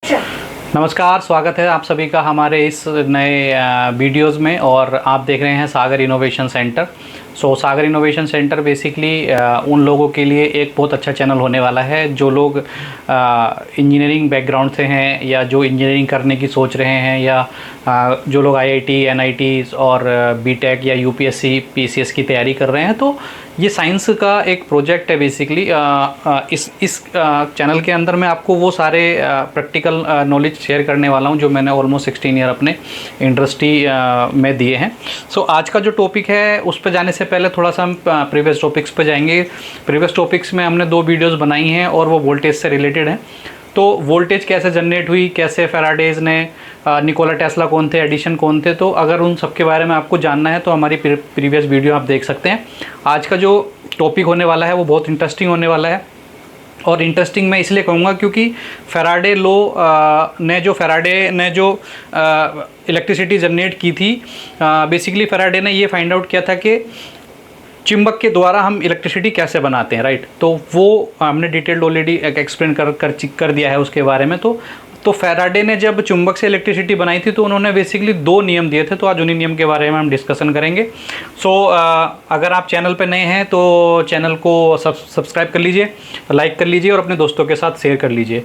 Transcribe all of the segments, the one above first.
नमस्कार, स्वागत है आप सभी का हमारे इस नए वीडियोस में। और आप देख रहे हैं सागर इनोवेशन सेंटर। सागर इनोवेशन सेंटर बेसिकली उन लोगों के लिए एक बहुत अच्छा चैनल होने वाला है जो लोग इंजीनियरिंग बैकग्राउंड से हैं या जो इंजीनियरिंग करने की सोच रहे हैं या जो लोग आईआईटी, एनआईटीज़ और बीटेक या यूपीएससी, पीसीएस की तैयारी कर रहे हैं। तो ये साइंस का एक प्रोजेक्ट है बेसिकली। इस चैनल के अंदर मैं आपको वो सारे प्रैक्टिकल नॉलेज शेयर करने वाला हूँ जो मैंने ऑलमोस्ट 16 ईयर अपने इंडस्ट्री में दिए हैं। आज का जो टॉपिक है उस पर जाने से पहले थोड़ा सा हम प्रीवियस टॉपिक्स पे जाएंगे। प्रीवियस टॉपिक्स में हमने 2 वीडियोस बनाई हैं और वो वोल्टेज से रिलेटेड हैं। तो वोल्टेज कैसे जनरेट हुई, कैसे फैराडेज ने, निकोला टेस्ला कौन थे, एडिशन कौन थे, तो अगर उन सब के बारे में आपको जानना है तो हमारी प्रीवियस वीडियो आप देख सकते हैं। आज का जो टॉपिक होने वाला है वो बहुत इंटरेस्टिंग होने वाला है। और इंटरेस्टिंग मैं इसलिए कहूँगा क्योंकि फैराडे ने जो इलेक्ट्रिसिटी जनरेट की थी, बेसिकली फैराडे ने ये फाइंड आउट किया था कि चुंबक के द्वारा हम इलेक्ट्रिसिटी कैसे बनाते हैं, राइट। तो वो हमने डिटेल्ड ऑलरेडी एक्सप्लेन कर दिया है उसके बारे में। तो फैराडे ने जब चुंबक से इलेक्ट्रिसिटी बनाई थी तो उन्होंने बेसिकली 2 नियम दिए थे। तो आज उन्हीं नियम के बारे में हम डिस्कशन करेंगे। अगर आप चैनल पे नए हैं तो चैनल को सब्सक्राइब कर लीजिए, लाइक कर लीजिए और अपने दोस्तों के साथ शेयर कर लीजिए।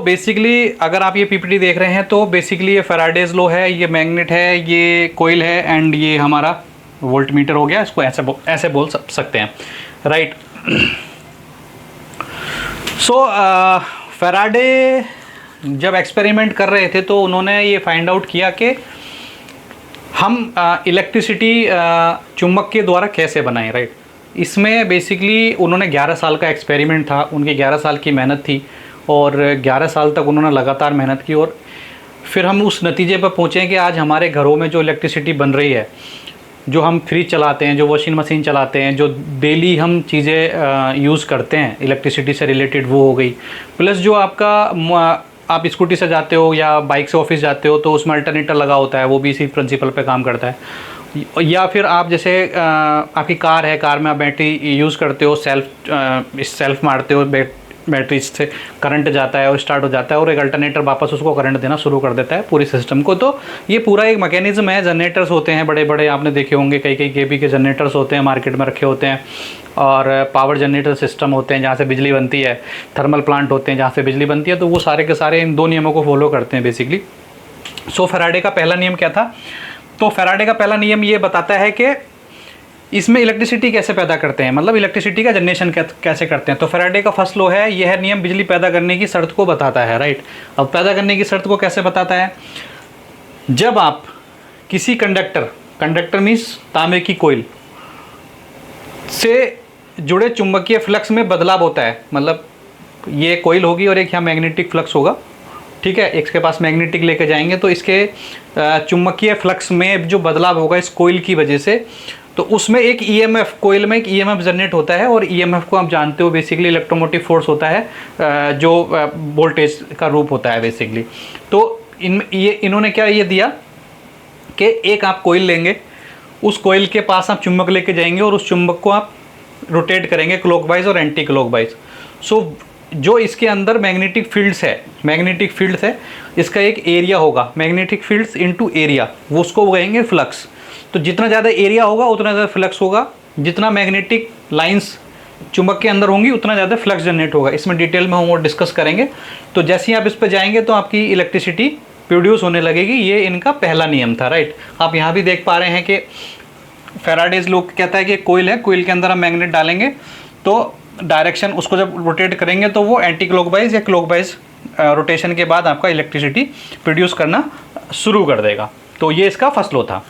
बेसिकली अगर आप ये पीपीटी देख रहे हैं तो बेसिकली ये फैराडेज लॉ है, ये मैग्नेट है, ये कोयल है एंड ये हमारा वोल्ट मीटर हो गया। इसको ऐसे बोल सकते हैं, राइट। फैराडे जब एक्सपेरिमेंट कर रहे थे तो उन्होंने ये फाइंड आउट किया कि हम इलेक्ट्रिसिटी चुंबक के द्वारा कैसे बनाएं, राइट। इसमें बेसिकली उन्होंने 11 साल का एक्सपेरिमेंट था, उनकी 11 साल की मेहनत थी और 11 साल तक उन्होंने लगातार मेहनत की। और फिर हम उस नतीजे पर पहुँचे कि आज हमारे घरों में जो इलेक्ट्रिसिटी बन रही है, जो हम फ्रिज चलाते हैं, जो वॉशिंग मशीन चलाते हैं, जो डेली हम चीज़ें यूज़ करते हैं इलेक्ट्रिसिटी से रिलेटेड, वो हो गई। प्लस जो आप स्कूटी से जाते हो या बाइक से ऑफिस जाते हो तो उसमें अल्टरनेटर लगा होता है, वो भी इसी प्रिंसिपल पे काम करता है। या फिर आप जैसे आपकी कार है, कार में आप बैटरी यूज़ करते हो, सेल्फ मारते हो, बैटरी से करंट जाता है और स्टार्ट हो जाता है और एक अल्टरनेटर वापस उसको करंट देना शुरू कर देता है पूरी सिस्टम को। तो ये पूरा एक मैकेनिज्म है। जनरेटर्स होते हैं बड़े बड़े, आपने देखे होंगे, कई केवी के जनरेटर्स होते हैं, मार्केट में रखे होते हैं। और पावर जनरेटर सिस्टम होते हैं जहाँ से बिजली बनती है, थर्मल प्लांट होते हैं जहाँ से बिजली बनती है। तो वो सारे के सारे इन 2 नियमों को फॉलो करते हैं बेसिकली। फैराडे का पहला नियम क्या था? तो फैराडे का पहला नियम ये बताता है कि इसमें इलेक्ट्रिसिटी कैसे पैदा करते हैं, मतलब इलेक्ट्रिसिटी का जनरेशन कैसे करते हैं। तो फैराडे का फर्स्ट लॉ है, यह नियम बिजली पैदा करने की शर्त को बताता है, राइट। अब पैदा करने की शर्त को कैसे बताता है? जब आप किसी कंडक्टर मीन्स तांबे की कोयल से जुड़े चुंबकीय फ्लक्स में बदलाव होता है, मतलब ये कोयल होगी और एक यहाँ मैग्नेटिक फ्लक्स होगा, ठीक है। एक के पास मैग्नेटिक लेके जाएंगे तो इसके चुंबकीय फ्लक्स में जो बदलाव होगा इस कोयल की वजह से, तो उसमें एक ईएमएफ, कोयल में एक ईएमएफ जनरेट होता है। और ईएमएफ को आप जानते हो बेसिकली इलेक्ट्रोमोटिव फोर्स होता है जो वोल्टेज का रूप होता है बेसिकली। तो इन्होंने क्या ये दिया कि एक आप कोयल लेंगे, उस कोयल के पास आप चुंबक लेके जाएंगे और उस चुंबक को आप रोटेट करेंगे क्लॉकवाइज और एंटी क्लॉकवाइज। जो इसके अंदर मैग्नेटिक फील्ड्स है, इसका एक एरिया होगा, मैग्नेटिक फील्ड्स इनटू एरिया, वो उसको कहेंगे फ्लक्स। तो जितना ज़्यादा एरिया होगा उतना ज़्यादा फ्लक्स होगा, जितना मैग्नेटिक लाइंस चुंबक के अंदर होंगी उतना ज़्यादा फ्लक्स जनरेट होगा। इसमें डिटेल में हम और डिस्कस करेंगे। तो जैसे ही आप इस पर जाएंगे तो आपकी इलेक्ट्रिसिटी प्रोड्यूस होने लगेगी। ये इनका पहला नियम था, राइट। आप यहाँ भी देख पा रहे हैं कि फैराडेज लॉ कहता है कि कोयल है, कोयल के अंदर हम मैग्नेट डालेंगे तो डायरेक्शन उसको जब रोटेट करेंगे तो वो एंटी क्लॉकवाइज या क्लॉकवाइज रोटेशन के बाद आपका इलेक्ट्रिसिटी प्रोड्यूस करना शुरू कर देगा। तो ये इसका फर्स्ट लॉ था।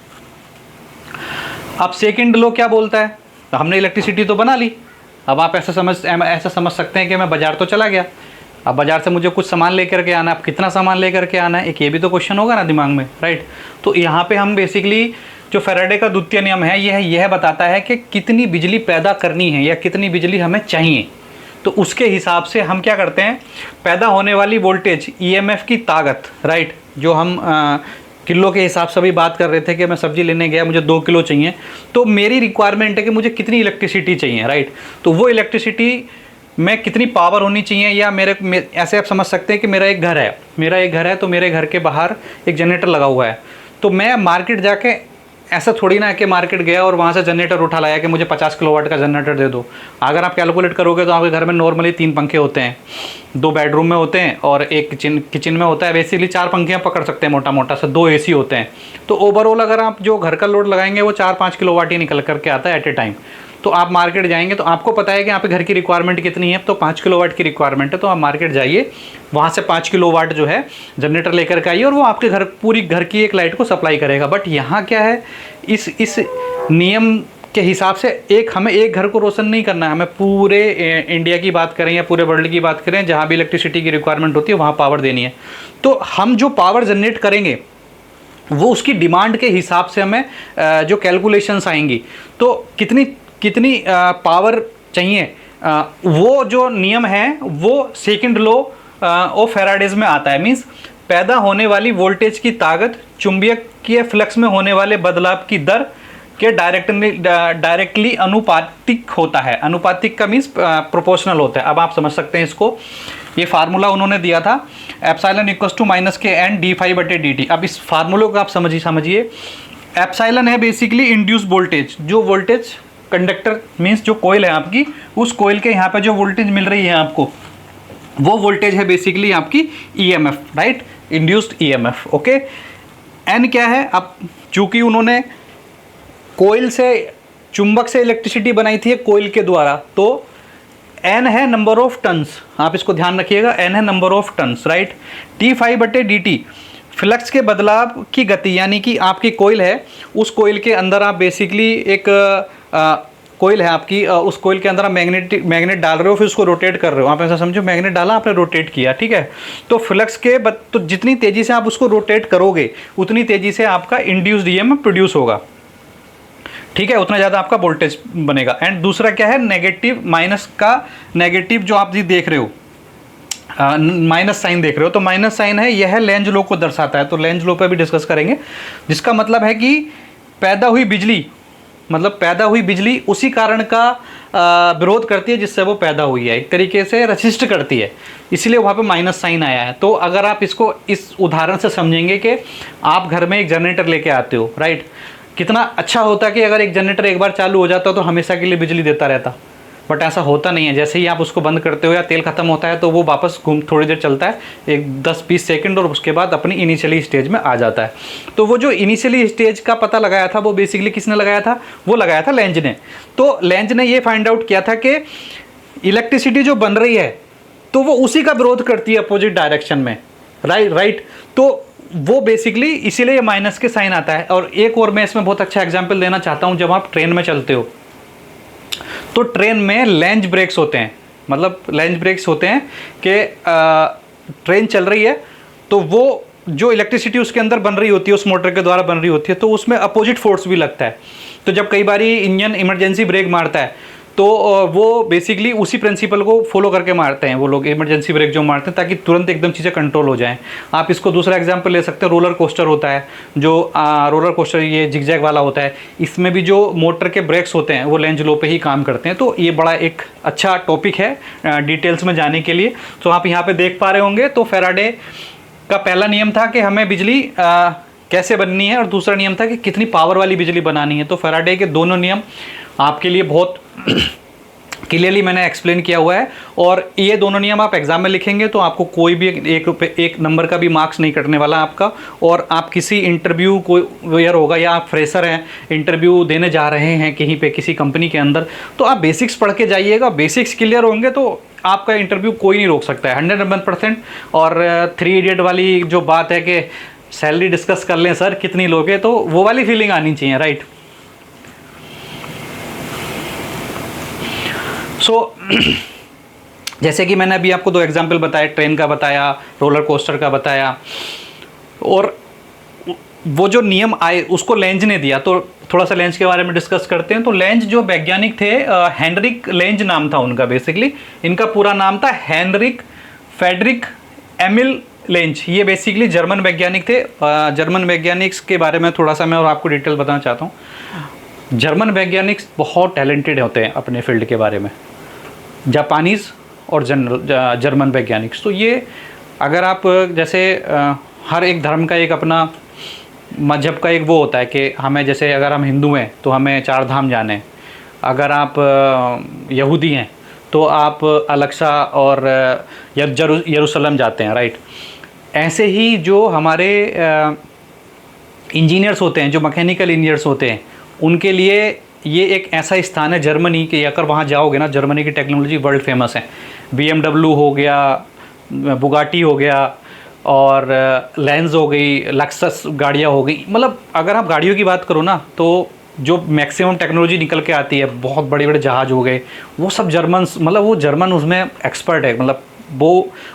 अब सेकंड लॉ क्या बोलता है? तो हमने इलेक्ट्रिसिटी तो बना ली। अब आप ऐसा समझ सकते हैं कि मैं बाजार तो चला गया, अब बाजार से मुझे कुछ सामान लेकर के आना है। अब कितना सामान लेकर के आना है, एक ये भी तो क्वेश्चन होगा ना दिमाग में, राइट। तो यहाँ पे हम बेसिकली जो फैराडे का द्वितीय नियम है यह बताता है कि कितनी बिजली पैदा करनी है या कितनी बिजली हमें चाहिए। तो उसके हिसाब से हम क्या करते हैं, पैदा होने वाली वोल्टेज, ईएमएफ की ताकत, राइट, जो हम किलो के हिसाब से भी बात कर रहे थे कि मैं सब्जी लेने गया, मुझे 2 किलो चाहिए, तो मेरी रिक्वायरमेंट है कि मुझे कितनी इलेक्ट्रिसिटी चाहिए, राइट। तो वो इलेक्ट्रिसिटी में कितनी पावर होनी चाहिए, या ऐसे आप समझ सकते हैं कि मेरा एक घर है तो मेरे घर के बाहर एक जनरेटर लगा हुआ है, तो मैं मार्केट जाके ऐसा थोड़ी ना है कि मार्केट गया और वहाँ से जनरेटर उठा लाया कि मुझे 50 किलोवाट का जनरेटर दे दो। अगर आप कैलकुलेट करोगे तो आपके घर में नॉर्मली 3 पंखे होते हैं, 2 बेडरूम में होते हैं और एक किचन में होता है। बेसिकली 4 पंखे आप पकड़ सकते हैं मोटा मोटा से, 2 AC होते हैं। तो ओवरऑल अगर आप जो घर का लोड लगाएंगे वो 4-5 किलोवाट ही निकल करके आता है एट ए टाइम। तो आप मार्केट जाएंगे तो आपको पता है कि यहाँ पे घर की रिक्वायरमेंट कितनी है, तो 5 किलोवाट की रिक्वायरमेंट है, तो आप मार्केट जाइए, वहाँ से 5 किलोवाट जो है जनरेटर लेकर के आइए और वो आपके पूरी घर की एक लाइट को सप्लाई करेगा। बट यहाँ क्या है, इस नियम के हिसाब से हमें एक घर को रोशन नहीं करना है, हमें पूरे इंडिया की बात करें या पूरे वर्ल्ड की बात करें, जहाँ भी इलेक्ट्रिसिटी की रिक्वायरमेंट होती है वहाँ पावर देनी है। तो हम जो पावर जनरेट करेंगे वो उसकी डिमांड के हिसाब से हमें जो कैलकुलेशंस आएंगी, तो कितनी पावर चाहिए, वो जो नियम है वो सेकंड लॉ ऑफ फैराडेज में आता है। मींस पैदा होने वाली वोल्टेज की ताकत चुंबकीय फ्लक्स में होने वाले बदलाव की दर के डायरेक्टली अनुपातिक होता है। अनुपातिक का मीन्स प्रोपोर्शनल होता है। अब आप समझ सकते हैं इसको, ये फार्मूला उन्होंने दिया था epsilon equals to -kn d∅/dt। अब इस फार्मूले को आप समझिए। एप्सिलॉन है बेसिकली इंड्यूस वोल्टेज, जो वोल्टेज कंडक्टर मीन्स जो कोयल है आपकी, उस कोयल के यहाँ पे जो वोल्टेज मिल रही है आपको, वो वोल्टेज है बेसिकली आपकी EMF, right, induced EMF। Okay, N क्या है, अब चूंकि उन्होंने कोयल से, चुंबक से इलेक्ट्रिसिटी बनाई थी कोयल के द्वारा, तो एन है नंबर ऑफ टन्स, आप इसको ध्यान रखिएगा, एन है number of turns, right. d∅/dt flux के बदलाव की गति, यानी कि आपकी कोयल है, उस कोयल के अंदर आप बेसिकली एक कोयल है आपकी, उस कोयल के अंदर आप मैग्नेट डाल रहे हो, फिर उसको रोटेट कर रहे हो। आप ऐसा समझो, मैग्नेट डाला, आपने रोटेट किया, ठीक है। तो फ्लक्स के तो जितनी तेज़ी से आप उसको रोटेट करोगे उतनी तेज़ी से आपका इंड्यूस्ड EMF प्रोड्यूस होगा, ठीक है, उतना ज़्यादा आपका वोल्टेज बनेगा। एंड दूसरा क्या है, नेगेटिव, माइनस का नेगेटिव जो आप जी देख रहे हो, माइनस साइन देख रहे हो, तो माइनस साइन है, यह लेंज लॉ को दर्शाता है। तो लेंज लॉ पे भी डिस्कस करेंगे, जिसका मतलब है कि पैदा हुई बिजली उसी कारण का विरोध करती है जिससे वो पैदा हुई है, एक तरीके से रजिस्ट करती है, इसलिए वहाँ पे माइनस साइन आया है। तो अगर आप इसको इस उदाहरण से समझेंगे कि आप घर में एक जनरेटर लेके आते हो, राइट, कितना अच्छा होता कि अगर एक जनरेटर एक बार चालू हो जाता तो हमेशा के लिए बिजली देता रहता, बट ऐसा होता नहीं है। जैसे ही आप उसको बंद करते हो या तेल खत्म होता है तो वो वापस थोड़ी देर चलता है, एक 10-20 सेकंड, और उसके बाद अपनी इनिशियली स्टेज में आ जाता है। तो वो जो इनिशियली स्टेज का पता लगाया था वो बेसिकली किसने लगाया था, वो लगाया था लेंज ने। तो लेंज ने ये फाइंड आउट किया था कि इलेक्ट्रिसिटी जो बन रही है तो वो उसी का विरोध करती है अपोजिट डायरेक्शन में, राइट। तो वो बेसिकली इसीलिए ये माइनस के साइन आता है। और एक और मैं इसमें बहुत अच्छा एग्जाम्पल देना चाहता हूँ, जब आप ट्रेन में चलते हो तो ट्रेन में लेंज ब्रेक्स होते हैं, मतलब लेंज ब्रेक्स होते हैं कि ट्रेन चल रही है तो वो जो इलेक्ट्रिसिटी उसके अंदर बन रही होती है, उस मोटर के द्वारा बन रही होती है, तो उसमें अपोजिट फोर्स भी लगता है। तो जब कई बारी इंजन इमरजेंसी ब्रेक मारता है तो वो बेसिकली उसी प्रिंसिपल को फॉलो करके मारते हैं वो लोग, इमरजेंसी ब्रेक जो मारते हैं, ताकि तुरंत एकदम चीज़ें कंट्रोल हो जाएं। आप इसको दूसरा एग्जांपल ले सकते हैं, रोलर कोस्टर होता है, जो रोलर कोस्टर ये जिगजैग वाला होता है, इसमें भी जो मोटर के ब्रेक्स होते हैं वो लेंज लॉ पे ही काम करते हैं। तो ये बड़ा एक अच्छा टॉपिक है डिटेल्स में जाने के लिए। तो आप यहाँ पर देख पा रहे होंगे, तो फैराडे का पहला नियम था कि हमें बिजली कैसे बननी है, और दूसरा नियम था कि कितनी पावर वाली बिजली बनानी है। तो फैराडे के दोनों नियम आपके लिए बहुत क्लियरली मैंने एक्सप्लेन किया हुआ है, और ये दोनों नियम आप एग्जाम में लिखेंगे तो आपको कोई भी एक नंबर का भी मार्क्स नहीं कटने वाला आपका। और आप किसी इंटरव्यू को वेयर होगा, या आप फ्रेशर हैं, इंटरव्यू देने जा रहे हैं कहीं पे किसी कंपनी के अंदर, तो आप बेसिक्स पढ़ के जाइएगा। बेसिक्स क्लियर होंगे तो आपका इंटरव्यू कोई नहीं रोक सकता है 100%। और 3 इडियट वाली जो बात है कि सैलरी डिस्कस कर लें सर कितनी लोगे, तो वो वाली फीलिंग आनी चाहिए, राइट। सो जैसे कि मैंने अभी आपको 2 एग्जाम्पल बताए, ट्रेन का बताया, रोलर कोस्टर का बताया, और वो जो नियम आए उसको लेंज ने दिया। तो थोड़ा सा लेंज के बारे में डिस्कस करते हैं। तो लेंज जो वैज्ञानिक थे, हेनरिक लेंज नाम था उनका, बेसिकली इनका पूरा नाम था हेनरिक फ्रेडरिक एमिल लेंज। ये बेसिकली जर्मन वैज्ञानिक थे। जर्मन वैज्ञानिक के बारे में थोड़ा सा मैं और आपको डिटेल बताना चाहता हूँ। जर्मन वैज्ञानिक बहुत टैलेंटेड होते हैं अपने फील्ड के बारे में। जापानीज़ और जर्मन वैज्ञानिक। तो ये अगर आप जैसे हर एक धर्म का एक अपना मजहब का एक वो होता है कि हमें, जैसे अगर हम हिंदू हैं तो हमें 4 धाम जाने, अगर आप यहूदी हैं तो आप अलक्सा और यरूशलेम जाते हैं, राइट। ऐसे ही जो हमारे इंजीनियर्स होते हैं, जो मैकेनिकल इंजीनियर्स होते हैं, उनके लिए ये एक ऐसा स्थान है जर्मनी कि अगर वहाँ जाओगे ना, जर्मनी की टेक्नोलॉजी वर्ल्ड फेमस है। BMW हो गया, बुगाटी हो गया, और लेंस हो गई, लक्सस गाड़ियाँ हो गई। मतलब अगर आप गाड़ियों की बात करो ना, तो जो मैक्सिमम टेक्नोलॉजी निकल के आती है, बहुत बड़े बड़े जहाज हो गए, वो सब जर्मन, मतलब वो जर्मन उसमें एक्सपर्ट है। मतलब वो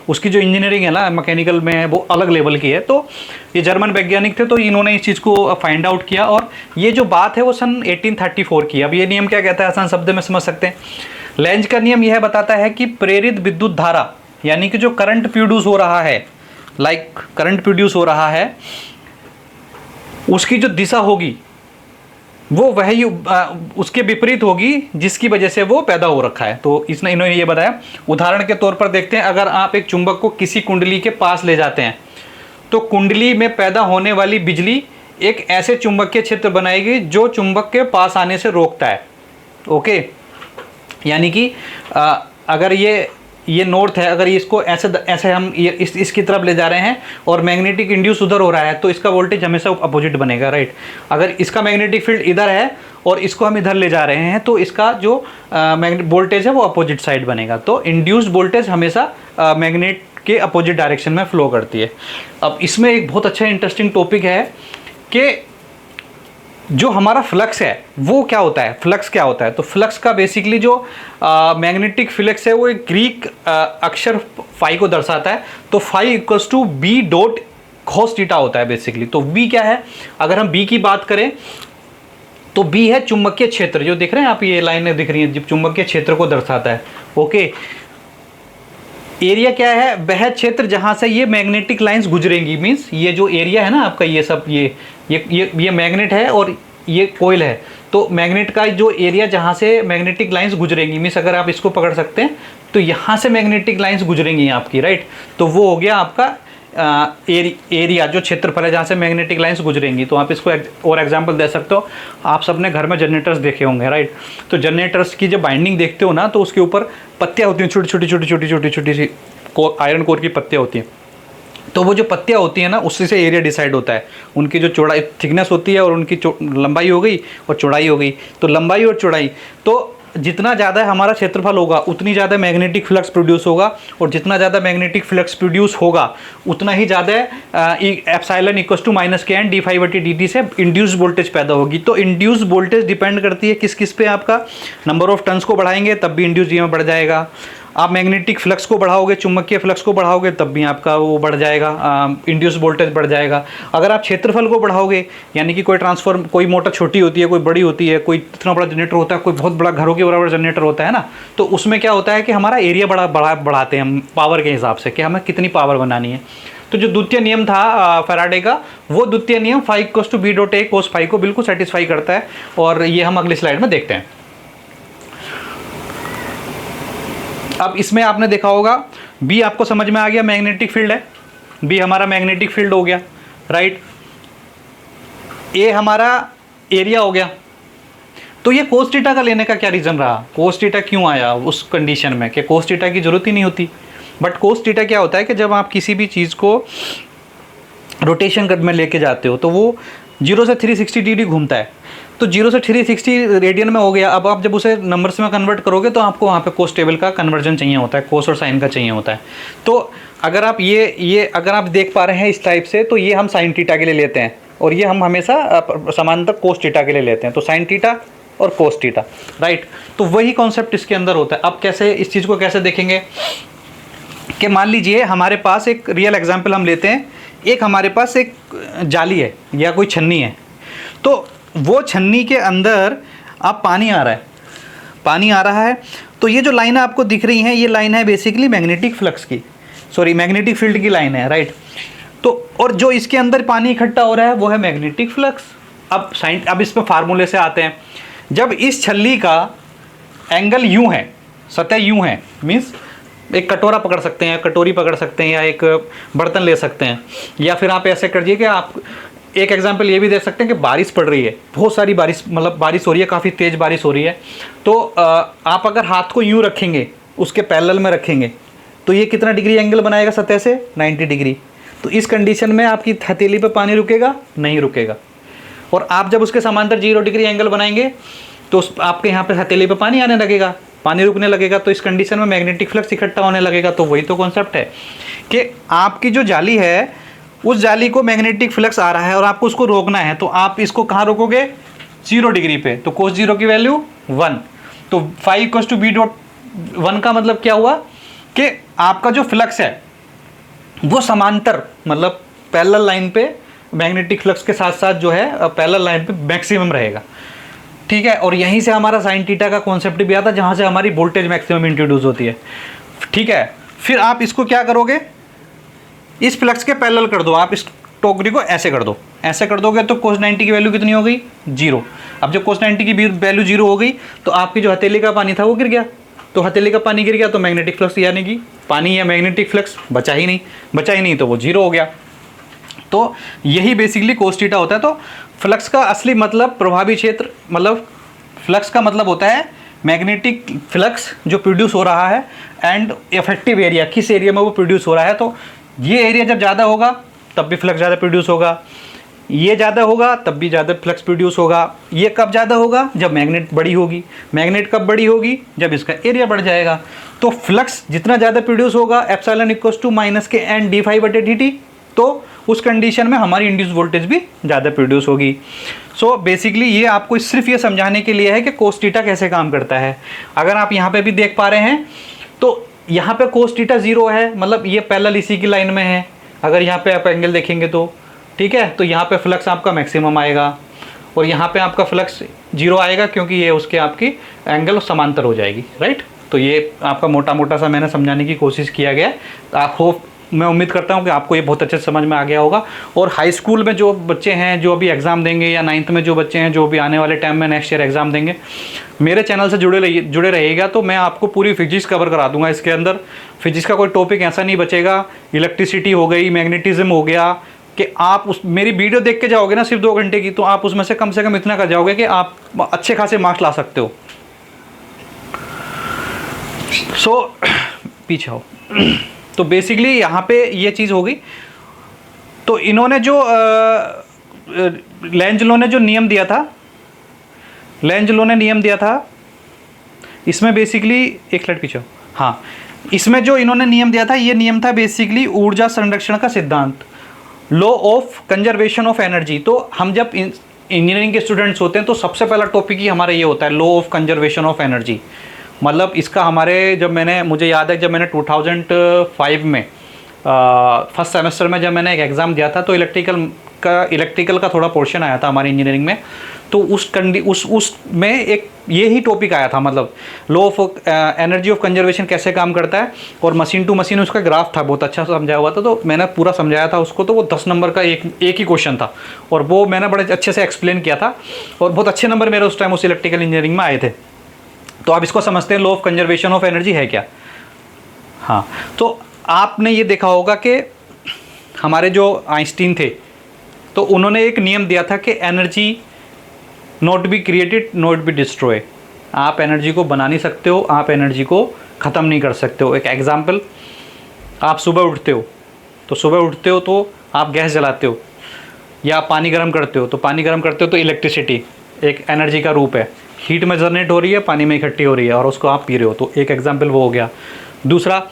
उसकी जो इंजीनियरिंग है ना मैकेनिकल में, वो अलग लेवल की है। तो ये जर्मन वैज्ञानिक थे, तो इन्होंने इस चीज़ को फाइंड आउट किया, और ये जो बात है वो सन 1834 की। अब ये नियम क्या कहता है, आसान शब्द में समझ सकते हैं। लेंज का नियम यह बताता है कि प्रेरित विद्युत धारा, यानी कि जो करंट प्रोड्यूस हो रहा है, करंट प्रोड्यूस हो रहा है, उसकी जो दिशा होगी वो वही उसके विपरीत होगी जिसकी वजह से वो पैदा हो रखा है। तो इन्होंने ये बताया। उदाहरण के तौर पर देखते हैं, अगर आप एक चुंबक को किसी कुंडली के पास ले जाते हैं तो कुंडली में पैदा होने वाली बिजली एक ऐसे चुंबकीय क्षेत्र बनाएगी जो चुंबक के पास आने से रोकता है। ओके, यानी कि अगर ये नॉर्थ है, अगर इसको ऐसे हम इसकी तरफ ले जा रहे हैं और मैग्नेटिक इंड्यूस उधर हो रहा है, तो इसका वोल्टेज हमेशा अपोजिट बनेगा, राइट। अगर इसका मैग्नेटिक फील्ड इधर है और इसको हम इधर ले जा रहे हैं, तो इसका जो वोल्टेज है वो अपोजिट साइड बनेगा। तो इंड्यूस्ड वोल्टेज हमेशा मैग्नेट के अपोजिट डायरेक्शन में फ्लो करती है। अब इसमें एक बहुत अच्छा इंटरेस्टिंग टॉपिक है कि जो हमारा फ्लक्स है वो क्या होता है। फ्लक्स क्या होता है? तो फ्लक्स का बेसिकली जो मैग्नेटिक फ्लक्स है वो एक ग्रीक अक्षर फाई को दर्शाता है। तो phi equals to B dot cos theta होता है बेसिकली। तो बी क्या है? अगर हम बी की बात करें तो बी है चुंबकीय क्षेत्र, जो दिख रहे हैं आप, ये लाइनें दिख रही हैं, जब चुंबकीय क्षेत्र को दर्शाता है। ओके, एरिया क्या है? वह क्षेत्र जहां से ये मैग्नेटिक लाइंस गुजरेंगी। मींस ये जो एरिया है ना आपका, ये सब ये मैग्नेट है और ये कोयल है। तो मैग्नेट का जो एरिया जहां से मैग्नेटिक लाइंस गुजरेंगी, मींस अगर आप इसको पकड़ सकते हैं तो यहां से मैग्नेटिक लाइंस गुजरेंगी आपकी, राइट। तो वो हो गया आपका एरिया, जो क्षेत्रफल है जहाँ से मैग्नेटिक लाइंस गुजरेंगी। तो आप इसको और एग्जांपल दे सकते हो। आप सबने घर में जनरेटर्स देखे होंगे, राइट। तो जनरेटर्स की जब बाइंडिंग देखते हो ना, तो उसके ऊपर पत्तियाँ होती हैं, छोटी छोटी छोटी छोटी छोटी छोटी सी आयरन कोर की पत्तियाँ होती हैं। तो वो जो पत्तियाँ होती हैं ना, उससे से एरिया डिसाइड होता है। उनकी जो चौड़ाई, थिकनेस होती है, और उनकी लंबाई हो गई और चौड़ाई हो गई। तो लंबाई और चौड़ाई, तो जितना ज़्यादा हमारा क्षेत्रफल होगा उतनी ज़्यादा मैग्नेटिक फ्लक्स प्रोड्यूस होगा, और जितना ज़्यादा मैग्नेटिक फ्लक्स प्रोड्यूस होगा उतना ही ज़्यादा एप्सिलॉन इक्वल्स टू माइनस के एन डी फाई बटी डी टी से इंड्यूस्ड वोल्टेज पैदा होगी। तो इंड्यूस्ड वोल्टेज डिपेंड करती है किस किस पे? आपका नंबर ऑफ टर्न्स को बढ़ाएंगे तब भी इंड्यूस्ड ईएमएफ बढ़ जाएगा। आप मैग्नेटिक फ्लक्स को बढ़ाओगे, चुंबकीय फ्लक्स को बढ़ाओगे, तब भी आपका वो बढ़ जाएगा, इंड्यूस वोल्टेज बढ़ जाएगा। अगर आप क्षेत्रफल को बढ़ाओगे, यानी कि कोई मोटर छोटी होती है, कोई बड़ी होती है, कोई इतना बड़ा जनरेटर होता है, कोई बहुत बड़ा घरों के बराबर जनरेटर होता है ना, तो उसमें क्या होता है कि हमारा एरिया बढ़ाते हैं हम पावर के हिसाब से, कि हमें कितनी पावर बनानी है। तो जो द्वितीय नियम था फैराडे का, वो द्वितीय नियम phi equals to B dot A cos phi को बिल्कुल सेटिस्फाई करता है, और ये हम अगली स्लाइड में देखते हैं। अब इसमें आपने देखा होगा, बी आपको समझ में आ गया, मैग्नेटिक फील्ड है, बी हमारा मैग्नेटिक फील्ड हो गया, राइट। ए हमारा एरिया हो गया। तो ये कोस थीटा का लेने का क्या रीज़न रहा? कोस थीटा क्यों आया उस कंडीशन में कि कोस थीटा की जरूरत ही नहीं होती। बट कोस थीटा क्या होता है कि जब आप किसी भी चीज़ को रोटेशन में लेके जाते हो तो वो 0 से 360 डिग्री घूमता है। तो 0 से 360 रेडियन में हो गया। अब आप जब उसे नंबर्स में कन्वर्ट करोगे तो आपको वहाँ पे कोस टेबल का कन्वर्जन चाहिए होता है, कोस और साइन का चाहिए होता है। तो अगर आप ये अगर आप देख पा रहे हैं इस टाइप से, तो ये हम साइन थीटा के लिए लेते हैं, और ये हम हमेशा समानांतर कोस थीटा के लिए लेते हैं। तो साइन थीटा और कोस थीटा, राइट। तो वही कॉन्सेप्ट इसके अंदर होता है। अब कैसे इस चीज़ को कैसे देखेंगे कि मान लीजिए हमारे पास एक रियल एग्जाम्पल हम लेते हैं, एक हमारे पास एक जाली है या कोई छन्नी है। तो वो छन्नी के अंदर आप पानी आ रहा है। तो ये जो लाइन आपको दिख रही है, ये लाइन है बेसिकली मैग्नेटिक फ्लक्स की, मैग्नेटिक फील्ड की लाइन है, राइट। तो और जो इसके अंदर पानी इकट्ठा हो रहा है वो है मैग्नेटिक फ्लक्स। अब इसमें फार्मूले से आते हैं। जब इस छल्ली का एंगल यूं है, सतह यूं है, मीन्स एक कटोरा पकड़ सकते हैं, कटोरी पकड़ सकते हैं, या एक बर्तन ले सकते हैं। या फिर आप ऐसे करिए कि आप एक एग्जांपल ये भी दे सकते हैं कि बारिश पड़ रही है, बहुत सारी बारिश, मतलब बारिश हो रही है, काफ़ी तेज़ बारिश हो रही है, तो आप अगर हाथ को यूँ रखेंगे, उसके पैरेलल में रखेंगे, तो ये कितना डिग्री एंगल बनाएगा सतह से? 90 डिग्री। तो इस कंडीशन में आपकी हथेली पे पानी रुकेगा? नहीं रुकेगा। और आप जब उसके समांतर 0 डिग्री एंगल बनाएंगे तो आपके यहाँ पे हथेली पे पानी आने लगेगा, पानी रुकने लगेगा, तो इस कंडीशन में मैग्नेटिक फ्लक्स इकट्ठा होने लगेगा। तो वही तो कॉन्सेप्ट है कि आपकी जो जाली है, उस जाली को मैग्नेटिक फ्लक्स आ रहा है और आपको उसको रोकना है, तो आप इसको कहाँ रोकोगे? 0 डिग्री पे। तो cos 0 की वैल्यू 1। तो phi equals to B dot 1 का मतलब क्या हुआ कि आपका जो फ्लक्स है वो समांतर, मतलब पैरेलल लाइन पे मैग्नेटिक फ्लक्स के साथ साथ जो है पैरेलल लाइन पे मैक्सिमम रहेगा। ठीक है, और यहीं से हमारा साइन थीटा का कॉन्सेप्ट भी आता है, जहाँ से हमारी वोल्टेज मैक्सिमम इंट्रोड्यूस होती है। ठीक है, फिर आप इसको क्या करोगे? इस फ्लक्स के पैरेलल कर दो, आप इस टोकरी को ऐसे कर दो, ऐसे कर दोगे तो cos 90 की वैल्यू कितनी हो गई? 0। अब जब cos 90 की वैल्यू 0 हो गई तो आपकी जो हथेली का पानी था वो गिर गया। तो हथेली का पानी गिर गया तो मैग्नेटिक फ्लक्स, यानी कि पानी या मैग्नेटिक फ्लक्स बचा ही नहीं, तो वो 0 हो गया। तो यही बेसिकली cos थीटा होता है। तो फ्लक्स का असली मतलब प्रभावी क्षेत्र, मतलब फ्लक्स का मतलब होता है मैग्नेटिक फ्लक्स जो प्रोड्यूस हो रहा है एंड इफेक्टिव एरिया, किस एरिया में वो प्रोड्यूस हो रहा है। तो ये एरिया जब ज़्यादा होगा तब भी फ्लक्स ज़्यादा प्रोड्यूस होगा, ये ज़्यादा होगा तब भी ज़्यादा फ्लक्स प्रोड्यूस होगा। ये कब ज़्यादा होगा? जब मैग्नेट बड़ी होगी। मैग्नेट कब बड़ी होगी? जब इसका एरिया बढ़ जाएगा। तो फ्लक्स जितना ज़्यादा प्रोड्यूस होगा, एप्सिलॉन इक्वल्स टू माइनस के एन डी फाई बटे डी टी, तो उस कंडीशन में हमारी इंड्यूस वोल्टेज भी ज़्यादा प्रोड्यूस होगी। सो बेसिकली ये आपको सिर्फ ये समझाने के लिए है कि cos थीटा कैसे काम करता है। अगर आप यहाँ पे भी देख पा रहे हैं तो यहाँ पे cos थीटा 0 है, मतलब ये पैरेलल इसी की लाइन में है। अगर यहाँ पे आप एंगल देखेंगे तो ठीक है, तो यहाँ पे फ्लक्स आपका मैक्सिमम आएगा और यहाँ पे आपका फ्लक्स 0 आएगा, क्योंकि ये उसके आपकी एंगल समांतर हो जाएगी, राइट। तो ये आपका मोटा मोटा सा मैंने समझाने की कोशिश किया गया। आप होप, मैं उम्मीद करता हूँ कि आपको ये बहुत अच्छे से समझ में आ गया होगा। और हाई स्कूल में जो बच्चे हैं जो अभी एग्ज़ाम देंगे, या 9th में जो बच्चे हैं जो भी आने वाले टाइम में नेक्स्ट ईयर एग्ज़ाम देंगे, मेरे चैनल से जुड़े रहिएगा, तो मैं आपको पूरी फिजिक्स कवर करा दूंगा। इसके अंदर फिजिक्स का कोई टॉपिक ऐसा नहीं बचेगा। इलेक्ट्रिसिटी हो गई, मैग्नेटिज्म हो गया, कि आप उस मेरी वीडियो देख के जाओगे ना सिर्फ 2 घंटे की, तो आप उसमें से कम इतना कर जाओगे कि आप अच्छे खासे मार्क्स ला सकते हो। सो पीछे आओ। तो बेसिकली यहाँ पे ये चीज़ होगी। तो इन्होंने जो लेंजलो ने जो नियम दिया था, लेंजलो ने नियम दिया था, इसमें बेसिकली एक स्लाइड पीछे, हाँ, इसमें जो इन्होंने नियम दिया था, ये नियम था बेसिकली ऊर्जा संरक्षण का सिद्धांत, law of conservation of energy. तो हम जब इंजीनियरिंग के स्टूडेंट्स होते हैं तो सबसे पहला टॉपिक ही हमारा ये होता है, law of conservation of energy. मतलब इसका हमारे, मुझे याद है जब मैंने 2005 में फर्स्ट सेमेस्टर में जब मैंने एक एग्ज़ाम दिया था, तो इलेक्ट्रिकल का थोड़ा पोर्शन आया था हमारी इंजीनियरिंग में। तो उसमें एक ये ही टॉपिक आया था, मतलब law of energy of conservation कैसे काम करता है, और मशीन टू मशीन उसका ग्राफ था, बहुत अच्छा समझाया हुआ था। तो मैंने पूरा समझाया था उसको। तो वो 10 नंबर का एक ही क्वेश्चन था, और वो मैंने बड़े अच्छे से एक्सप्लेन किया था, और बहुत अच्छे नंबर मेरे उस टाइम उस इलेक्ट्रिकल इंजीनियरिंग में आए थे। तो आप इसको समझते हैं law of conservation of energy है क्या? हाँ, तो आपने ये देखा होगा कि हमारे जो आइंस्टीन थे, तो उन्होंने एक नियम दिया था कि energy not be created not be destroy. आप एनर्जी को बना नहीं सकते हो, आप एनर्जी को ख़त्म नहीं कर सकते हो। एक एग्जांपल, आप सुबह उठते हो तो आप गैस जलाते हो, या आप पानी गर्म करते हो, तो पानी गर्म करते हो तो इलेक्ट्रिसिटी एक एनर्जी का रूप है, हीट में जनरेट हो रही है, पानी में इकट्ठी हो रही है, और उसको आप पी रहे हो। तो एक एग्जांपल वो हो गया। दूसरा,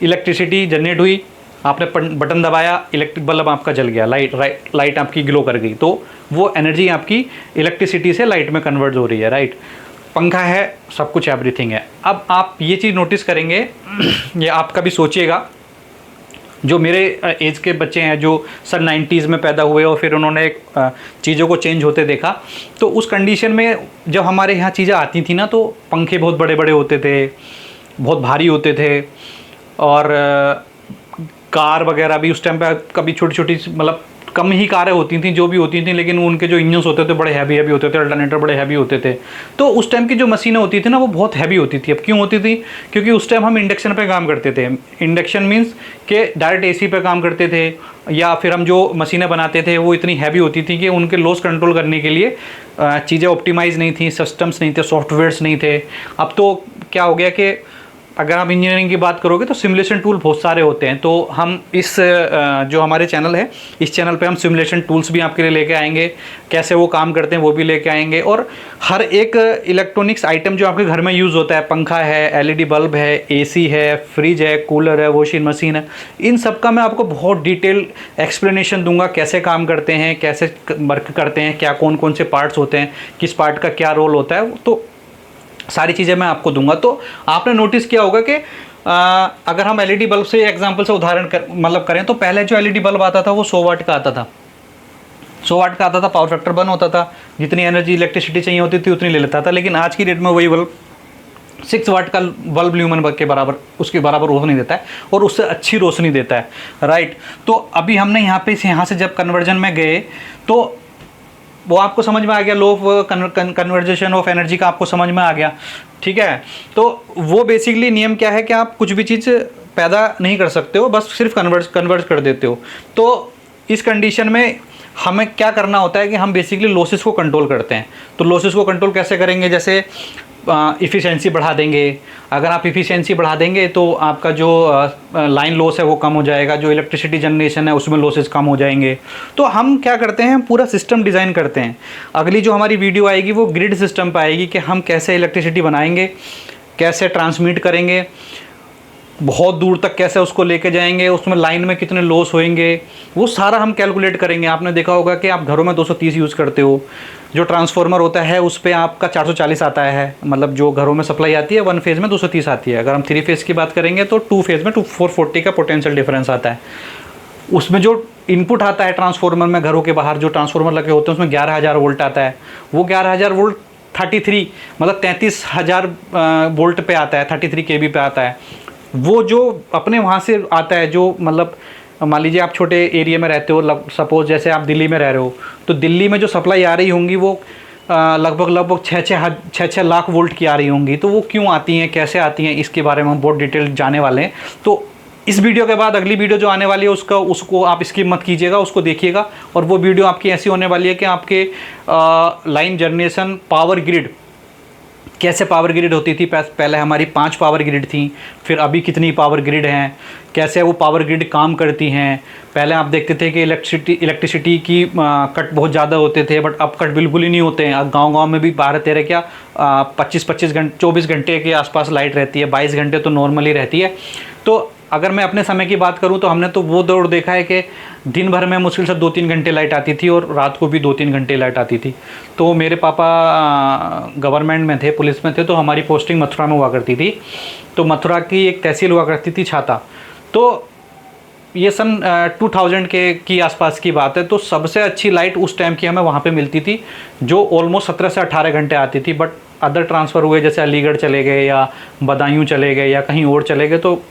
इलेक्ट्रिसिटी जनरेट हुई, आपने बटन दबाया, इलेक्ट्रिक बल्ब आपका जल गया, लाइट आपकी ग्लो कर गई, तो वो एनर्जी आपकी इलेक्ट्रिसिटी से लाइट में कन्वर्ट हो रही है, राइट। पंखा है, सब कुछ एवरीथिंग है। अब आप ये चीज़ नोटिस करेंगे, ये आप कभी सोचिएगा, जो मेरे एज के बच्चे हैं जो सन 90s में पैदा हुए और फिर उन्होंने चीज़ों को चेंज होते देखा, तो उस कंडीशन में जब हमारे यहाँ चीज़ें आती थी ना, तो पंखे बहुत बड़े बड़े होते थे, बहुत भारी होते थे, और कार वगैरह भी उस टाइम पे कभी छोटी छोटी, मतलब कम ही कारें होती थी जो भी होती थी, लेकिन उनके जो इंजन्स होते थे बड़े हैवी हैवी होते थे, अल्टरनेटर बड़े हैवी होते थे। तो उस टाइम की जो मशीनें होती थी ना वो बहुत हैवी होती थी। अब क्यों होती थी? क्योंकि उस टाइम हम इंडक्शन पे काम करते थे। इंडक्शन मीन्स के डायरेक्ट एसी पे काम करते थे, या फिर हम जो मशीनें बनाते थे वो इतनी हैवी होती थी कि उनके लॉस कंट्रोल करने के लिए चीज़ें ऑप्टिमाइज़ नहीं थी, सिस्टम्स नहीं थे, सॉफ्टवेयर्स नहीं थे। अब तो क्या हो गया कि अगर आप इंजीनियरिंग की बात करोगे तो सिमुलेशन टूल बहुत सारे होते हैं। तो हम इस जो हमारे चैनल है, इस चैनल पे हम सिमुलेशन टूल्स भी आपके लिए लेके आएंगे, कैसे वो काम करते हैं वो भी लेके आएंगे। और हर एक इलेक्ट्रॉनिक्स आइटम जो आपके घर में यूज़ होता है, पंखा है, एलईडी बल्ब है, एसी है, फ्रिज है, कूलर है, वॉशिंग मशीन है, इन सब का मैं आपको बहुत डिटेल एक्सप्लेनेशन दूंगा, कैसे काम करते हैं, कैसे वर्क करते हैं, क्या कौन कौन से पार्ट्स होते हैं, किस पार्ट का क्या रोल होता है, तो सारी चीज़ें मैं आपको दूंगा। तो आपने नोटिस किया होगा कि अगर हम एलईडी बल्ब से एग्जांपल से उदाहरण करें तो पहले जो एलईडी बल्ब आता था वो 100 वाट का आता था। 100 वाट का आता था, पावर फैक्टर बर्न होता था, जितनी एनर्जी इलेक्ट्रिसिटी चाहिए होती थी उतनी ले लेता था। लेकिन आज की डेट में वही बल्ब 6 वाट का बल्ब ल्यूमन के बराबर, उसके बराबर रोशनी देता है और उससे अच्छी रोशनी देता है, राइट। तो अभी हमने यहाँ से जब कन्वर्जन में गए तो वो आपको समझ में आ गया, लो ऑफ कन्वर्जेशन ऑफ एनर्जी का आपको समझ में आ गया, ठीक है। तो वो बेसिकली नियम क्या है कि आप कुछ भी चीज़ पैदा नहीं कर सकते हो, बस सिर्फ कन्वर्ट कर देते हो। तो इस कंडीशन में हमें क्या करना होता है कि हम बेसिकली लॉसेस को कंट्रोल करते हैं। तो लॉसेस को कंट्रोल कैसे करेंगे? जैसे इफ़िशेंसी बढ़ा देंगे। अगर आप इफ़िशेंसी बढ़ा देंगे तो आपका जो लाइन लॉस है वो कम हो जाएगा, जो इलेक्ट्रिसिटी जनरेशन है उसमें लॉसेस कम हो जाएंगे। तो हम क्या करते हैं, पूरा सिस्टम डिज़ाइन करते हैं। अगली जो हमारी वीडियो आएगी वो ग्रिड सिस्टम पर आएगी कि हम कैसे इलेक्ट्रिसिटी बनाएंगे, कैसे ट्रांसमिट करेंगे, बहुत दूर तक कैसे उसको लेके जाएंगे, उसमें लाइन में कितने लॉस होंगे, वो सारा हम कैलकुलेट करेंगे। आपने देखा होगा कि आप घरों में 230 यूज़ करते हो, जो ट्रांसफार्मर होता है उस पर आपका 440 आता है, मतलब जो घरों में सप्लाई आती है 1 फेज़ में 230 आती है। अगर हम 3 फेज़ की बात करेंगे तो 2 फेज़ में 440 का पोटेंशियल डिफरेंस आता है। उसमें जो इनपुट आता है ट्रांसफार्मर में, घरों के बाहर जो ट्रांसफार्मर लगे होते हैं उसमें 11,000 वोल्ट आता है। वो 11,000 वोल्ट 33 मतलब 33,000 वोल्ट पे आता है, 33 केवी पे आता है। वो जो अपने वहाँ से आता है, जो मतलब मान लीजिए आप छोटे एरिया में रहते हो, सपोज जैसे आप दिल्ली में रह रहे हो, तो दिल्ली में जो सप्लाई आ रही होंगी वो लगभग 6 लाख वोल्ट की आ रही होंगी। तो वो क्यों आती हैं, कैसे आती हैं, इसके बारे में हम बहुत डिटेल जाने वाले हैं। तो इस वीडियो के बाद अगली वीडियो जो आने वाली है उसको आप स्किप मत कीजिएगा, उसको देखिएगा। और वो वीडियो आपकी ऐसी होने वाली है कि आपके लाइन जनरेशन, पावर ग्रिड, कैसे पावर ग्रिड होती थी, पहले हमारी 5 पावर ग्रिड थी, फिर अभी कितनी पावर ग्रिड हैं, कैसे वो पावर ग्रिड काम करती हैं। पहले आप देखते थे कि इलेक्ट्रिसिटी की कट बहुत ज़्यादा होते थे, बट अब कट बिल्कुल ही नहीं होते हैं। अब गांव में भी 12-13 क्या 25 घंटे 24 घंटे के आसपास लाइट रहती है, 22 घंटे तो नॉर्मली रहती है। तो अगर मैं अपने समय की बात करूं तो हमने तो वो दौर देखा है कि दिन भर में मुश्किल से 2-3 घंटे लाइट आती थी और रात को भी 2-3 घंटे लाइट आती थी। तो मेरे पापा गवर्नमेंट में थे, पुलिस में थे, तो हमारी पोस्टिंग मथुरा में हुआ करती थी। तो मथुरा की एक तहसील हुआ करती थी छाता। तो ये सन 2000 की आसपास की बात है। तो सबसे अच्छी लाइट उस टाइम की हमें वहाँ पे मिलती थी, जो ऑलमोस्ट 17 से 18 घंटे आती थी। बट अदर ट्रांसफ़र हुए, जैसे अलीगढ़ चले गए या बदायूं चले गए या कहीं और चले गए, तो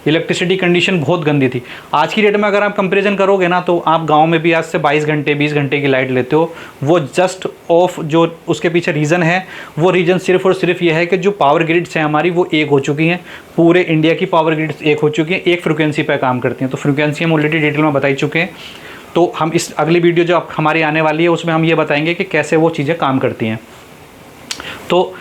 इलेक्ट्रिसिटी कंडीशन बहुत गंदी थी। आज की डेट में अगर आप कंपैरिजन करोगे ना, तो आप गांव में भी आज से 22 घंटे 20 घंटे की लाइट लेते हो। वो जस्ट ऑफ, जो उसके पीछे रीज़न है, वो रीज़न सिर्फ और सिर्फ ये है कि जो पावर ग्रिड्स हैं हमारी वो एक हो चुकी हैं। पूरे इंडिया की पावर ग्रिड्स एक हो चुकी हैं, एक फ्रिक्वेंसी पर काम करती हैं। तो फ्रिक्वेंसी हम ऑलरेडी डिटेल में बता ही चुके हैं। तो हम इस अगली वीडियो जो हमारी आने वाली है उसमें हम ये बताएंगे कि कैसे वो चीज़ें काम करती हैं। तो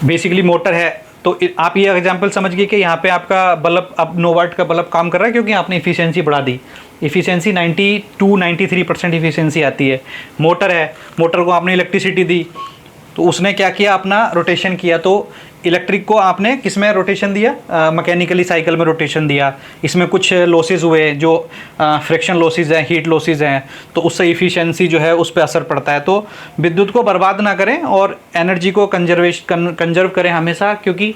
बेसिकली मोटर है, तो आप ये एग्जांपल समझिए कि यहाँ पे आपका बल्ब अब 9 वाट का बल्ब काम कर रहा है, क्योंकि आपने इफ़िशेंसी बढ़ा दी। इफ़िशेंसी 92-93% इफ़िशेंसी आती है। मोटर है, मोटर को आपने इलेक्ट्रिसिटी दी, तो उसने क्या किया, अपना रोटेशन किया। तो इलेक्ट्रिक को आपने किस में रोटेशन दिया, मैकेनिकली साइकिल में रोटेशन दिया। इसमें कुछ लॉसेज हुए, जो फ्रिक्शन लॉसेज हैं, हीट लॉसेज हैं, तो उससे इफ़िशेंसी जो है उस पर असर पड़ता है। तो विद्युत को बर्बाद ना करें और एनर्जी को कंजर्व करें हमेशा, क्योंकि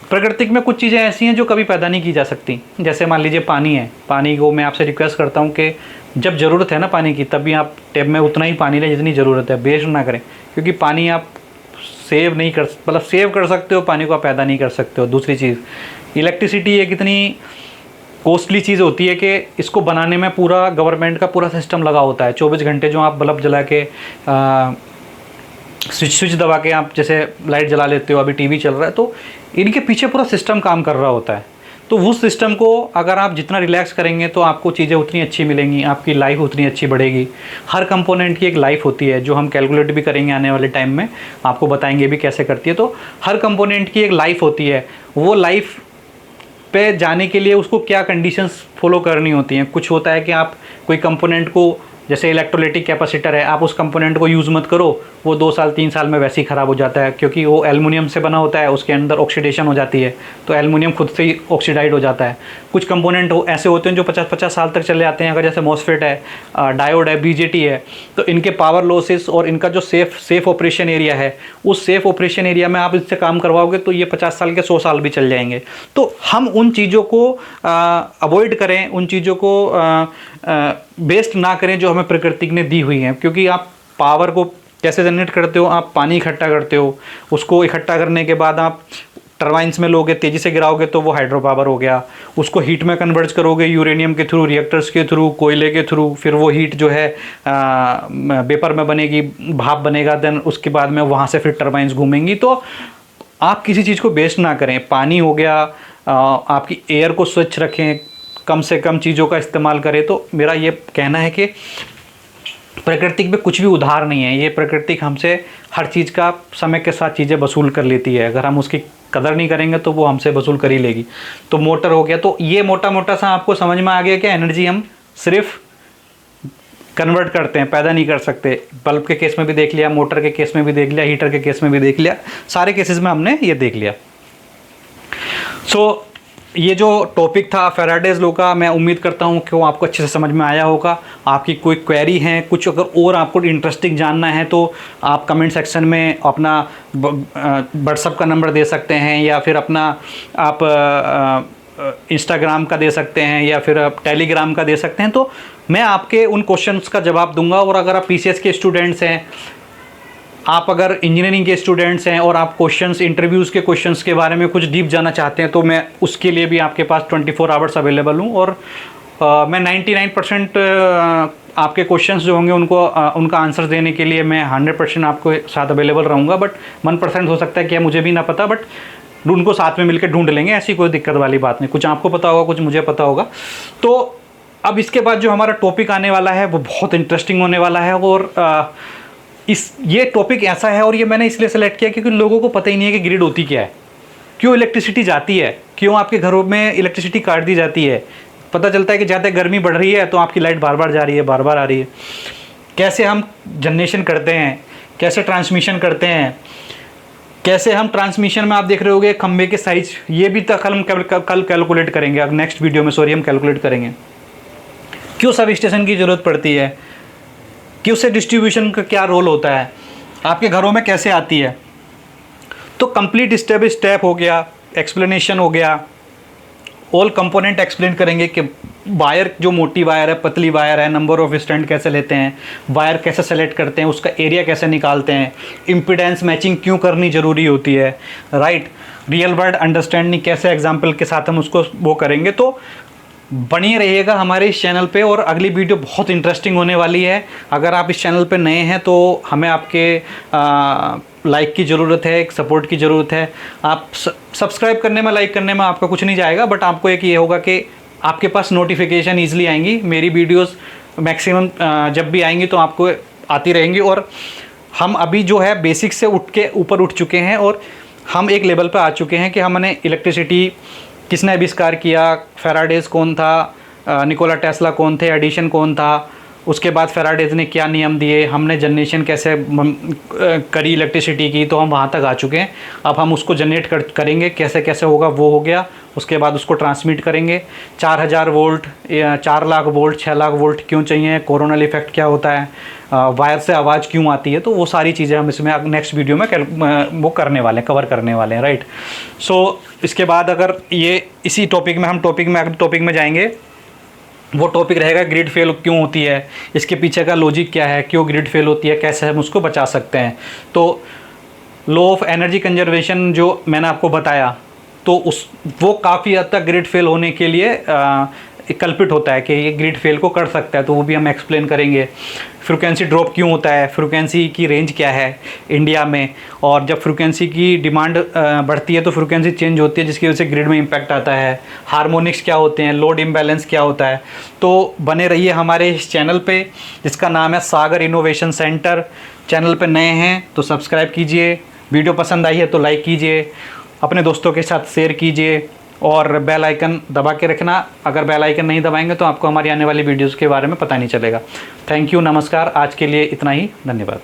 प्राकृतिक में कुछ चीज़ें ऐसी हैं जो कभी पैदा नहीं की जा सकती। जैसे मान लीजिए पानी है, पानी को मैं आपसे रिक्वेस्ट करता हूँ कि जब ज़रूरत है ना पानी की, तभी आप टैप में उतना ही पानी लें जितनी ज़रूरत है, वेस्ट ना करें। क्योंकि पानी आप सेव नहीं कर, मतलब सेव कर सकते हो, पानी को आप पैदा नहीं कर सकते हो। दूसरी चीज़, इलेक्ट्रिसिटी एक इतनी कॉस्टली चीज़ होती है कि इसको बनाने में पूरा गवर्नमेंट का पूरा सिस्टम लगा होता है। 24 घंटे जो आप बल्ब जला के स्विच दबा के आप जैसे लाइट जला लेते हो, अभी टीवी चल रहा है, तो इनके पीछे पूरा सिस्टम काम कर रहा होता है। तो उस सिस्टम को अगर आप जितना रिलैक्स करेंगे तो आपको चीज़ें उतनी अच्छी मिलेंगी, आपकी लाइफ उतनी अच्छी बढ़ेगी। हर कंपोनेंट की एक लाइफ होती है जो हम कैलकुलेट भी करेंगे आने वाले टाइम में, आपको बताएंगे भी कैसे करती है। तो हर कंपोनेंट की एक लाइफ होती है, वो लाइफ पे जाने के लिए उसको क्या कंडीशंस फॉलो करनी होती हैं। कुछ होता है कि आप कोई कंपोनेंट को, जैसे इलेक्ट्रोलाइटिक कैपेसिटर है, आप उस कंपोनेंट को यूज़ मत करो, वो 2 साल 3 साल में वैसे ही ख़राब हो जाता है, क्योंकि वो एल्युमिनियम से बना होता है, उसके अंदर ऑक्सीडेशन हो जाती है, तो एल्युमिनियम खुद से ही ऑक्सीडाइड हो जाता है। कुछ कंपोनेंट ऐसे होते हैं जो 50-50 साल तक चले जाते हैं, अगर जैसे मॉसफेट है, डायोड है, बीजेटी है, तो इनके पावर लॉसेस और इनका जो सेफ ऑपरेशन एरिया है, उस सेफ ऑपरेशन एरिया में आप इससे काम करवाओगे तो ये 50 साल के 100 साल भी चल जाएंगे। तो हम उन चीज़ों को अवॉइड करें, उन चीज़ों को वेस्ट ना करें जो हमें प्रकृति ने दी हुई हैं। क्योंकि आप पावर को कैसे जनरेट करते हो, आप पानी इकट्ठा करते हो, उसको इकट्ठा करने के बाद आप टरबाइंस में लोगे, तेज़ी से गिराओगे तो वो हाइड्रो पावर हो गया, उसको हीट में कन्वर्ट करोगे यूरेनियम के थ्रू, रिएक्टर्स के थ्रू, कोयले के थ्रू, फिर वो हीट जो है वेपर में बनेगी, भाप बनेगा, देन उसके बाद में वहाँ से फिर टरबाइंस घूमेंगी। तो आप किसी चीज़ को वेस्ट ना करें। पानी हो गया, आपकी एयर को स्वच्छ रखें, कम से कम चीज़ों का इस्तेमाल करें। तो मेरा ये कहना है कि प्रकृति में कुछ भी उधार नहीं है, ये प्रकृति हमसे हर चीज़ का समय के साथ चीज़ें वसूल कर लेती है। अगर हम उसकी कदर नहीं करेंगे तो वो हमसे वसूल कर ही लेगी। तो मोटर हो गया, तो ये मोटा मोटा सा आपको समझ में आ गया कि एनर्जी हम सिर्फ कन्वर्ट करते हैं, पैदा नहीं कर सकते। बल्ब के केस में भी देख लिया, मोटर के केस में भी देख लिया, हीटर के केस में भी देख लिया, सारे केसेस में हमने ये देख लिया। सो ये जो टॉपिक था फैराडेज लॉ का, मैं उम्मीद करता हूँ कि वो आपको अच्छे से समझ में आया होगा। आपकी कोई क्वेरी है, कुछ अगर और आपको इंटरेस्टिंग जानना है तो आप कमेंट सेक्शन में अपना व्हाट्सएप का नंबर दे सकते हैं, या फिर अपना आप इंस्टाग्राम का दे सकते हैं, या फिर आप टेलीग्राम का दे सकते हैं। तो मैं आपके उन क्वेश्चंस का जवाब दूंगा। और अगर आप पीसीएस के स्टूडेंट्स हैं, आप अगर इंजीनियरिंग के स्टूडेंट्स हैं और आप क्वेश्चंस, इंटरव्यूज़ के क्वेश्चंस के बारे में कुछ डीप जानना चाहते हैं, तो मैं उसके लिए भी आपके पास 24 आवर्स अवेलेबल हूँ। और मैं 99% आपके क्वेश्चंस जो होंगे उनको उनका आंसर देने के लिए मैं 100% आपको साथ अवेलेबल रहूँगा। बट 1% हो सकता है कि मुझे भी ना पता, बट उनको साथ में मिलकर ढूंढ लेंगे, ऐसी कोई दिक्कत वाली बात नहीं। कुछ आपको पता होगा, कुछ मुझे पता होगा। तो अब इसके बाद जो हमारा टॉपिक आने वाला है वो बहुत इंटरेस्टिंग होने वाला है। और ये टॉपिक ऐसा है, और ये मैंने इसलिए सेलेक्ट किया क्योंकि लोगों को पता ही नहीं है कि ग्रिड होती क्या है, क्यों इलेक्ट्रिसिटी जाती है, क्यों आपके घरों में इलेक्ट्रिसिटी काट दी जाती है। पता चलता है कि ज़्यादा गर्मी बढ़ रही है तो आपकी लाइट बार बार जा रही है, बार बार आ रही है। कैसे हम जनरेशन करते हैं, कैसे ट्रांसमिशन करते हैं, कैसे हम ट्रांसमिशन में आप देख रहे होगे खंबे के साइज, ये भी कल हम कल कैलकुलेट करेंगे, अब नेक्स्ट वीडियो में हम कैलकुलेट करेंगे। क्यों सब स्टेशन की ज़रूरत पड़ती है, कि उससे डिस्ट्रीब्यूशन का क्या रोल होता है, आपके घरों में कैसे आती है। तो कंप्लीट स्टेप बाय स्टेप हो गया, एक्सप्लेनेशन हो गया, ऑल कंपोनेंट एक्सप्लेन करेंगे कि वायर जो मोटी वायर है, पतली वायर है, नंबर ऑफ स्टैंड कैसे लेते हैं, वायर कैसे सेलेक्ट करते हैं, उसका एरिया कैसे निकालते हैं, इम्पीडेंस मैचिंग क्यों करनी ज़रूरी होती है, राइट, रियल वर्ल्ड अंडरस्टैंडिंग कैसे एग्जाम्पल के साथ हम उसको वो करेंगे। तो बनिए रहिएगा हमारे इस चैनल पे, और अगली वीडियो बहुत इंटरेस्टिंग होने वाली है। अगर आप इस चैनल पे नए हैं तो हमें आपके लाइक की ज़रूरत है, एक सपोर्ट की ज़रूरत है। आप सब्सक्राइब करने में, लाइक करने में आपका कुछ नहीं जाएगा, बट आपको एक ये होगा कि आपके पास नोटिफिकेशन ईजिली आएंगी, मेरी वीडियोस मैक्सिमम जब भी आएंगी तो आपको आती रहेंगी। और हम अभी जो है बेसिक से उठ के ऊपर उठ चुके हैं, और हम एक लेवल पर आ चुके हैं कि हमने इलेक्ट्रिसिटी किसने आविष्कार किया, फैराडेज कौन था, निकोला टेस्ला कौन थे, एडिशन कौन था, उसके बाद फैराडेज ने क्या नियम दिए, हमने जनरेशन कैसे करी इलेक्ट्रिसिटी की, तो हम वहाँ तक आ चुके हैं। अब हम उसको जनरेट करेंगे, कैसे कैसे होगा वो हो गया। उसके बाद उसको ट्रांसमिट करेंगे। 4000 वोल्ट या 4 लाख वोल्ट, 6 लाख वोल्ट क्यों चाहिए, कोरोनल इफेक्ट क्या होता है, वायर से आवाज़ क्यों आती है, तो वो सारी चीज़ें हम इसमें नेक्स्ट वीडियो में वो करने वाले हैं, कवर करने वाले हैं, राइट। सो इसके बाद अगर ये इसी टॉपिक में हम अगले टॉपिक में जाएंगे, वो टॉपिक रहेगा ग्रिड फेल क्यों होती है, इसके पीछे का लॉजिक क्या है, क्यों ग्रिड फेल होती है, कैसे हम उसको बचा सकते हैं। तो लॉ ऑफ एनर्जी कंजर्वेशन जो मैंने आपको बताया, तो वो काफ़ी हद तक ग्रिड फेल होने के लिए कल्पित होता है कि ये ग्रिड फेल को कर सकता है, तो वो भी हम एक्सप्लेन करेंगे। फ्रीक्वेंसी ड्रॉप क्यों होता है, फ्रीक्वेंसी की रेंज क्या है इंडिया में, और जब फ्रीक्वेंसी की डिमांड बढ़ती है तो फ्रीक्वेंसी चेंज होती है जिसकी वजह से ग्रिड में इम्पैक्ट आता है। हार्मोनिक्स क्या होते हैं, लोड इम्बैलेंस क्या होता है। तो बने रहिए हमारे इस चैनल पे जिसका नाम है सागर इनोवेशन सेंटर। चैनल पे नए हैं तो सब्सक्राइब कीजिए, वीडियो पसंद आई है तो लाइक कीजिए, अपने दोस्तों के साथ शेयर कीजिए और बेल आइकन दबा के रखना। अगर बेल आइकन नहीं दबाएंगे तो आपको हमारी आने वाली वीडियोज़ के बारे में पता नहीं चलेगा। थैंक यू, नमस्कार। आज के लिए इतना ही, धन्यवाद।